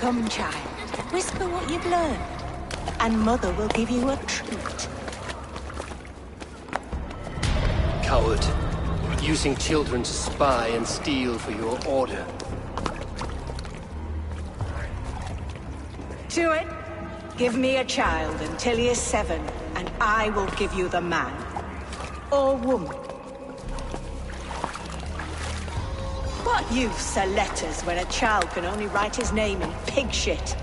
Come, child, whisper what you've learned, and Mother will give you a treat. Coward. Using children to spy and steal for your order. To it. Give me a child until he is 7, and I will give you the man. Or woman. What use are letters when a child can only write his name in pig shit?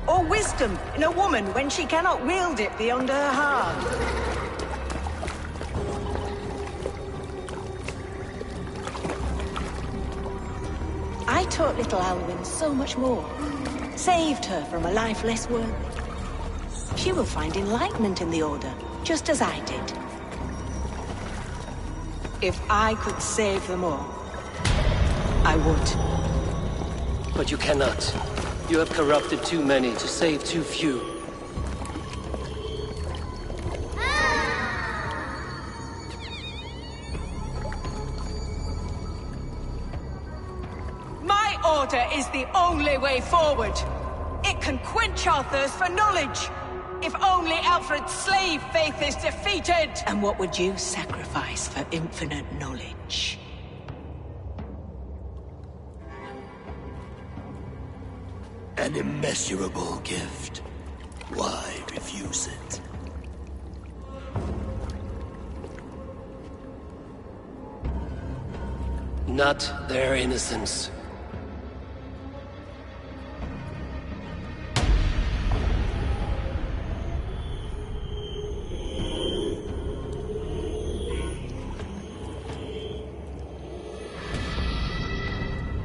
Or wisdom in a woman when she cannot wield it beyond her heart? I taught little Alwyn so much more. Saved her from a life less worthy. She will find enlightenment in the Order, just as I did. If I could save them all, I would. But you cannot. You have corrupted too many to save too few. My order is the only way forward. It can quench our thirst for knowledge. If only Alfred's slave faith is defeated! And what would you sacrifice for infinite knowledge? An immeasurable gift. Why refuse it? Not their innocence.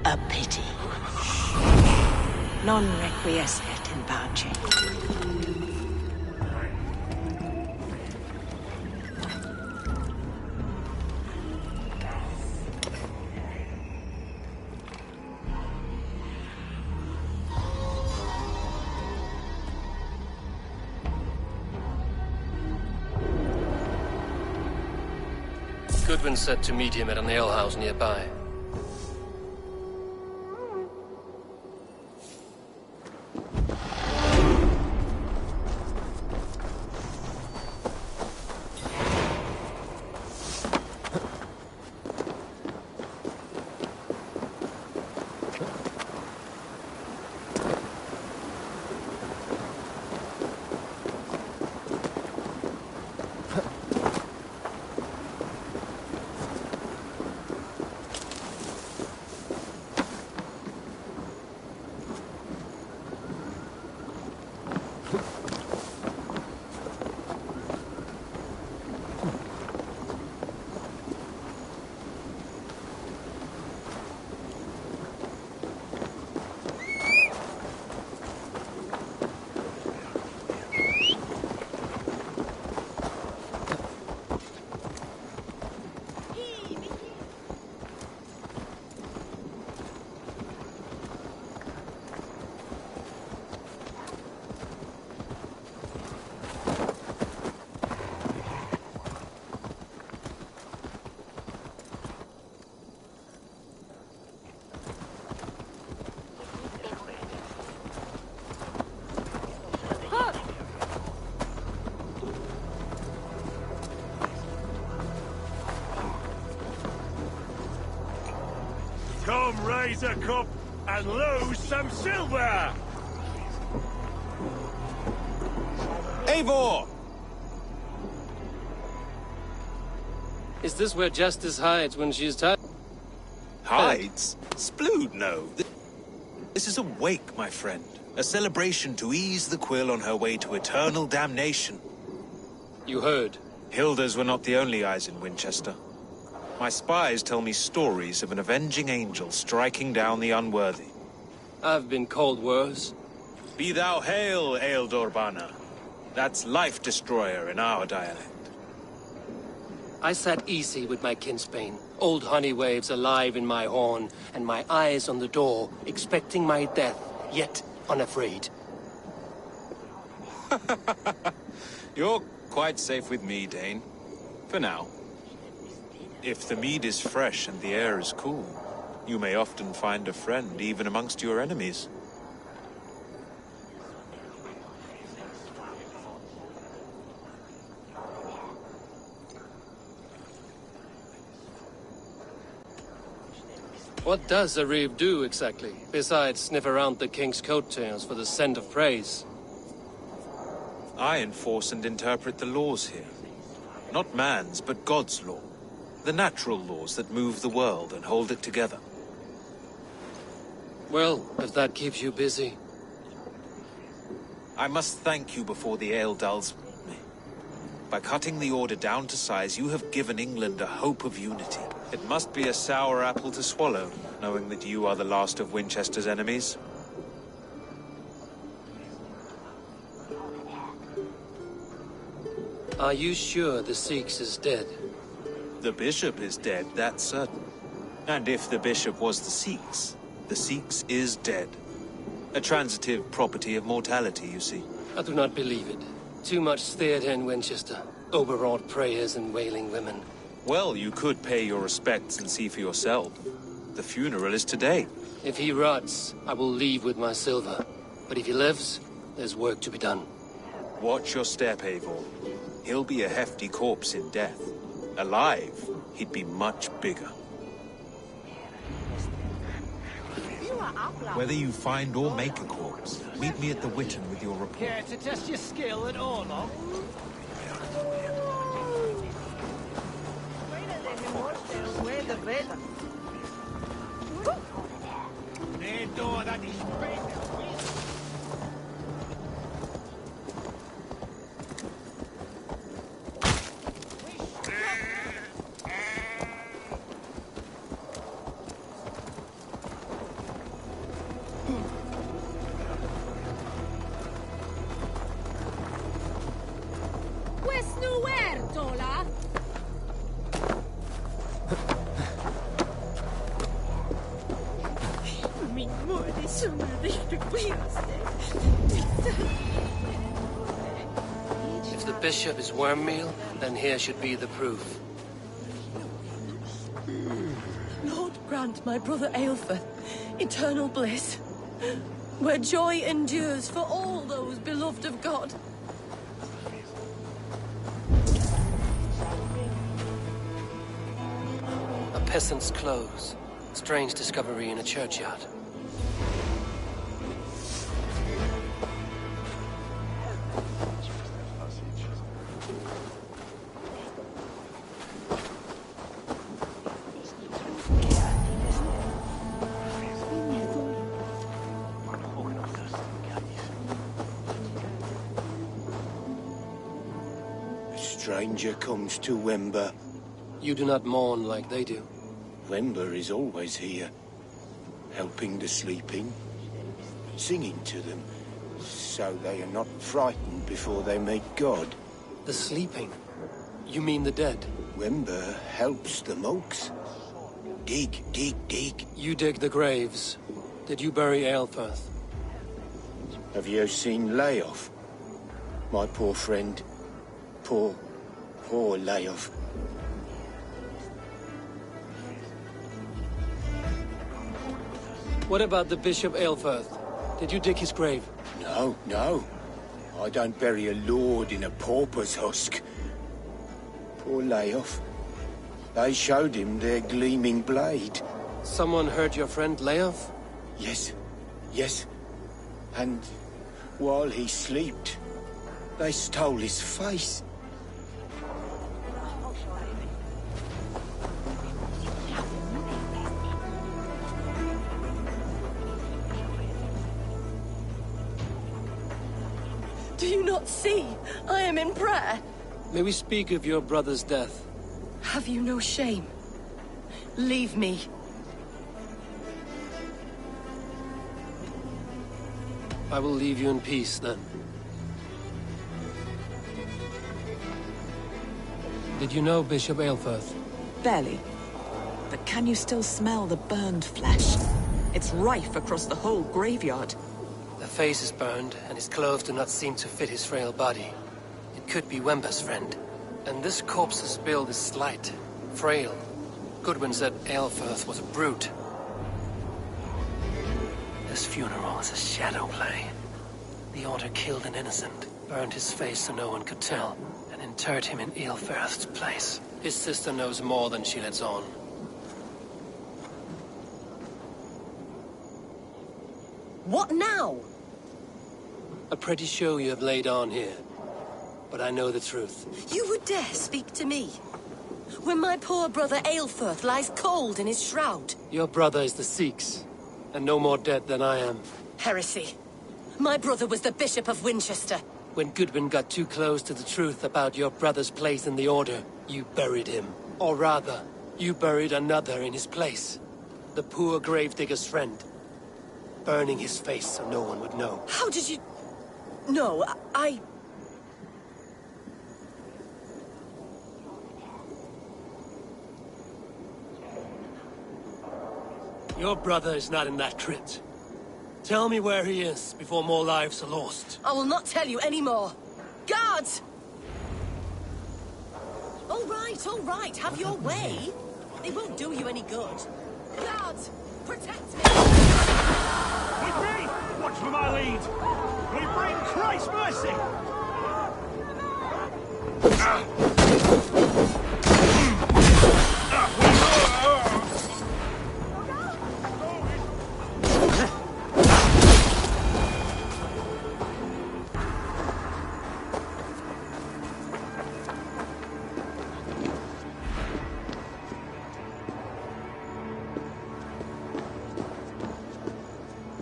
A pity. Non requiescat in pace. Goodwin said to meet him at an alehouse nearby. Come raise a cup and lose some silver! Eivor! Is this where Justice hides when she is tired? Hides? Splood, no. This is a wake, my friend. A celebration to ease the quill on her way to eternal damnation. You heard. Hilda's were not the only eyes in Winchester. My spies tell me stories of an avenging angel striking down the unworthy. I've been called worse. Be thou hail, Ealdor Bana. That's Life Destroyer in our dialect. I sat easy with my kinsbane, old honey waves alive in my horn, and my eyes on the door, expecting my death, yet unafraid. You're quite safe with me, Dane. For now. If the mead is fresh and the air is cool, you may often find a friend even amongst your enemies. What does a reeve do, exactly? Besides sniff around the king's coattails for the scent of praise? I enforce and interpret the laws here. Not man's, but God's law. The natural laws that move the world and hold it together. Well, if that keeps you busy. I must thank you before the ale dulls me. By cutting the order down to size, you have given England a hope of unity. It must be a sour apple to swallow, knowing that you are the last of Winchester's enemies. Are you sure the Sikhs is dead? The bishop is dead, that's certain. And if the bishop was the Sikhs is dead. A transitive property of mortality, you see. I do not believe it. Too much theatre in Winchester. Overwrought prayers and wailing women. Well, you could pay your respects and see for yourself. The funeral is today. If he rots, I will leave with my silver. But if he lives, there's work to be done. Watch your step, Eivor. He'll be a hefty corpse in death. Alive, he'd be much bigger. Whether you find or make a corpse, meet me at the Witten with your report. Care to test your skill at Orlog? If the bishop is worm meal, then here should be the proof. Lord, grant my brother Aelfir eternal bliss, where joy endures for all those beloved of God. A peasant's clothes. Strange discovery in a churchyard. Stranger comes to Wember. You do not mourn like they do. Wember is always here, helping the sleeping, singing to them, so they are not frightened before they meet God. The sleeping? You mean the dead? Wember helps the monks. Dig, dig, dig. You dig the graves. Did you bury Aelfirth? Have you seen Leof? My poor friend. Poor Leof. What about the Bishop Aelfirth? Did you dig his grave? No, no. I don't bury a lord in a pauper's husk. Poor Leof. They showed him their gleaming blade. Someone hurt your friend Leof? Yes, yes. And while he slept, they stole his face. Do you not see? I am in prayer. May we speak of your brother's death? Have you no shame? Leave me. I will leave you in peace, then. Did you know Bishop Aelfirth? Barely. But can you still smell the burned flesh? It's rife across the whole graveyard. The face is burned, and his clothes do not seem to fit his frail body. It could be Wember's friend. And this corpse's build is slight, frail. Goodwin said Aelfirth was a brute. This funeral is a shadow play. The author killed an innocent, burned his face so no one could tell, and interred him in Aelfirth's place. His sister knows more than she lets on. What now? A pretty show you have laid on here. But I know the truth. You would dare speak to me? When my poor brother Aelfirth lies cold in his shroud. Your brother is the Sikhs, and no more dead than I am. Heresy. My brother was the Bishop of Winchester. When Goodwin got too close to the truth about your brother's place in the Order, you buried him. Or rather, you buried another in his place. The poor gravedigger's friend. Burning his face so no one would know. How did you... No, I... Your brother is not in that crypt. Tell me where he is, before more lives are lost. I will not tell you any more. Guards! All right, have your way. They won't do you any good. Guards, protect me! With me! Watch for my lead! We bring Christ's mercy!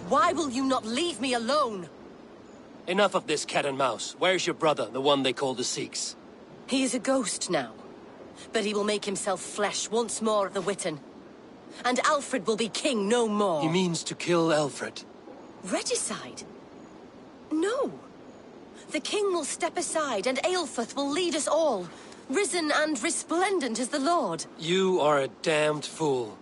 Why will you not leave me alone? Enough of this cat and mouse. Where's your brother, the one they call the Sikhs? He is a ghost now. But he will make himself flesh once more at the Witten. And Alfred will be king no more. He means to kill Alfred. Regicide? No. The king will step aside and Aelfirth will lead us all. Risen and resplendent as the Lord. You are a damned fool.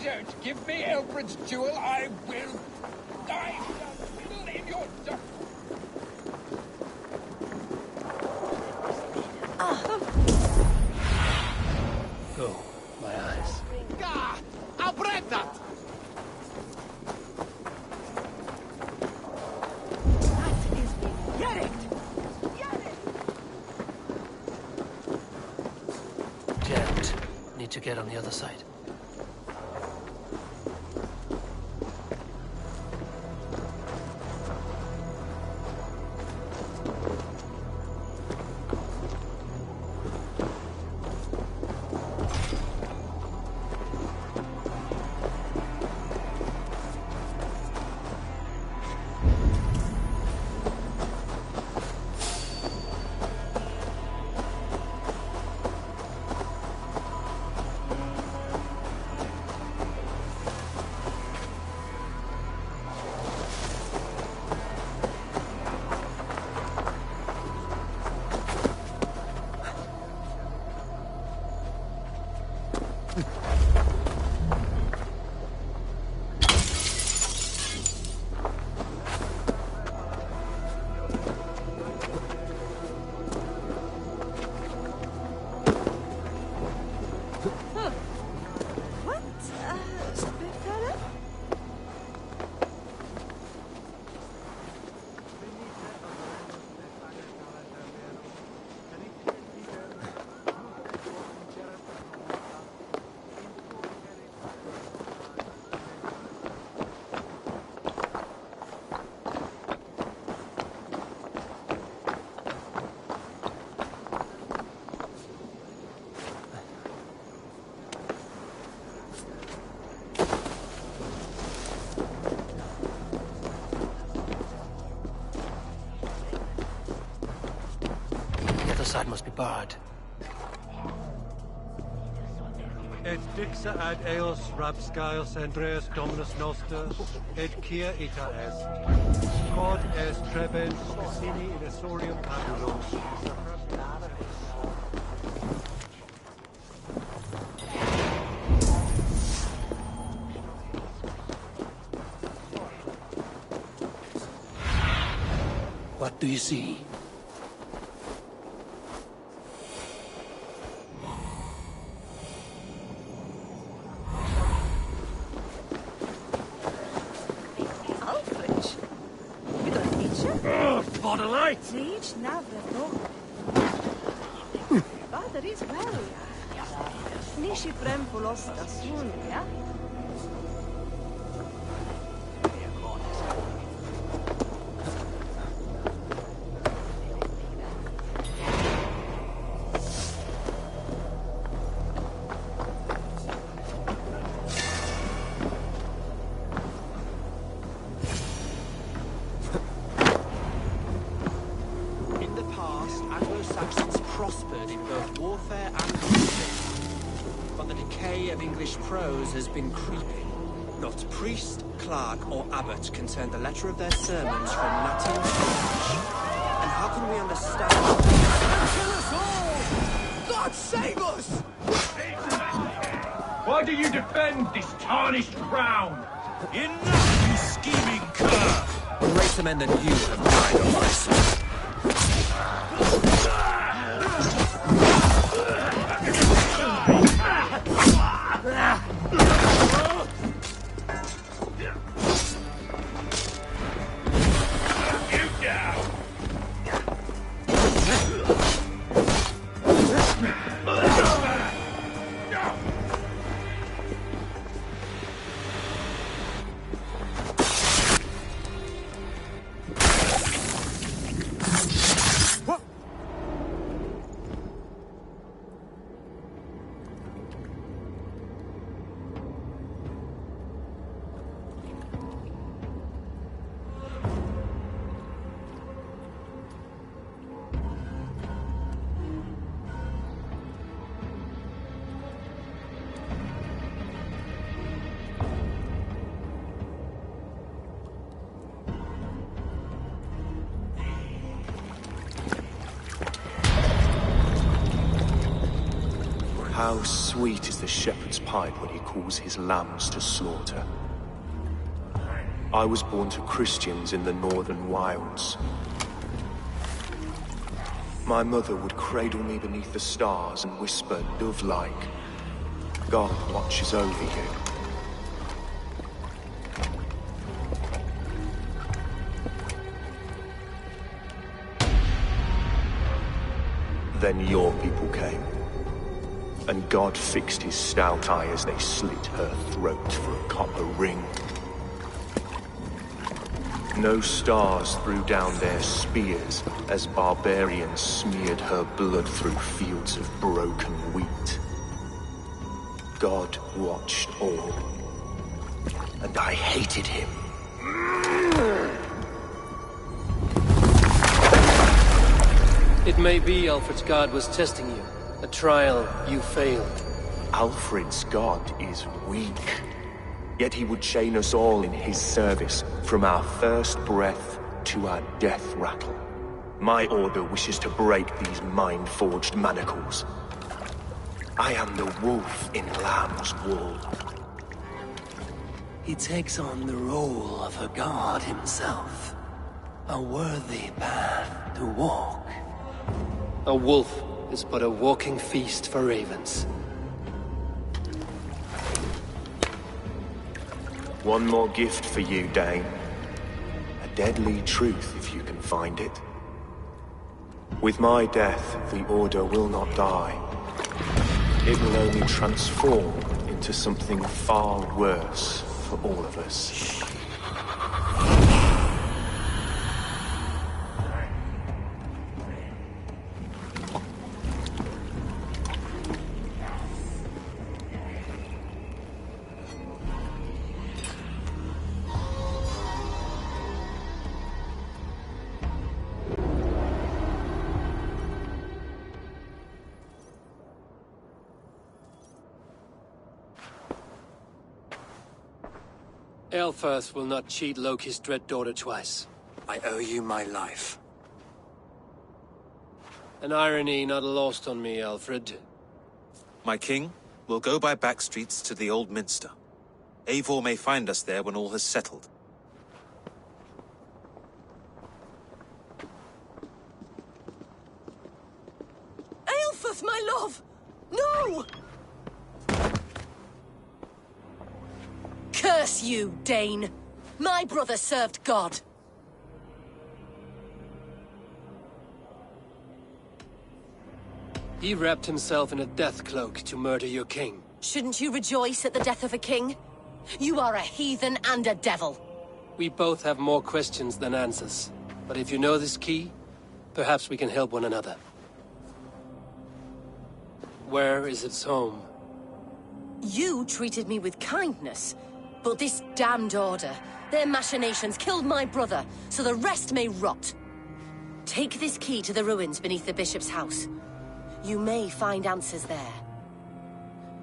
Don't give me Elfred's jewel, I will die in your dust. Go, my eyes. Gah! I'll break that! Jammed. Need to get on the other side. Side must be barred. Et dixa ad eos rapscaios Andreas Dominus Noster, et quia ita est. Quod est trebens sini in esorium pabulo. What do you see? orderly! Siege Navrado. Father is well. Nishi Prempulosta soon, yeah? Prospered in both warfare and warfare. But the decay of English prose has been creeping. Not priest, clerk, or abbot can turn the letter of their sermons from Latin to English. And how can we understand... Kill us all! God save us! Why do you defend this tarnished crown? Enough, you scheming cur! Greater men than you have died on my side. How sweet is the shepherd's pipe when he calls his lambs to slaughter. I was born to Christians in the northern wilds. My mother would cradle me beneath the stars and whisper, dove-like, God watches over you. Then your people came. And God fixed his stout eye as they slit her throat for a copper ring. No stars threw down their spears as barbarians smeared her blood through fields of broken wheat. God watched all, and I hated him. It may be Alfred's God was testing you. A trial you failed. Alfred's God is weak. Yet he would chain us all in his service, from our first breath to our death rattle. My order wishes to break these mind-forged manacles. I am the wolf in lamb's wool. He takes on the role of a god himself. A worthy path to walk. A wolf is but a walking feast for ravens. One more gift for you, Dane. A deadly truth, if you can find it. With my death, the Order will not die. It will only transform into something far worse for all of us. Aelfirth will not cheat Loki's dread daughter twice. I owe you my life. An irony not lost on me, Alfred. My king, we'll go by back streets to the Old Minster. Eivor may find us there when all has settled. Aelfirth, my love! No! Curse you, Dane! My brother served God. He wrapped himself in a death cloak to murder your king. Shouldn't you rejoice at the death of a king? You are a heathen and a devil. We both have more questions than answers. But if you know this key, perhaps we can help one another. Where is its home? You treated me with kindness, but this damned order, their machinations killed my brother, so the rest may rot. Take this key to the ruins beneath the bishop's house. You may find answers there.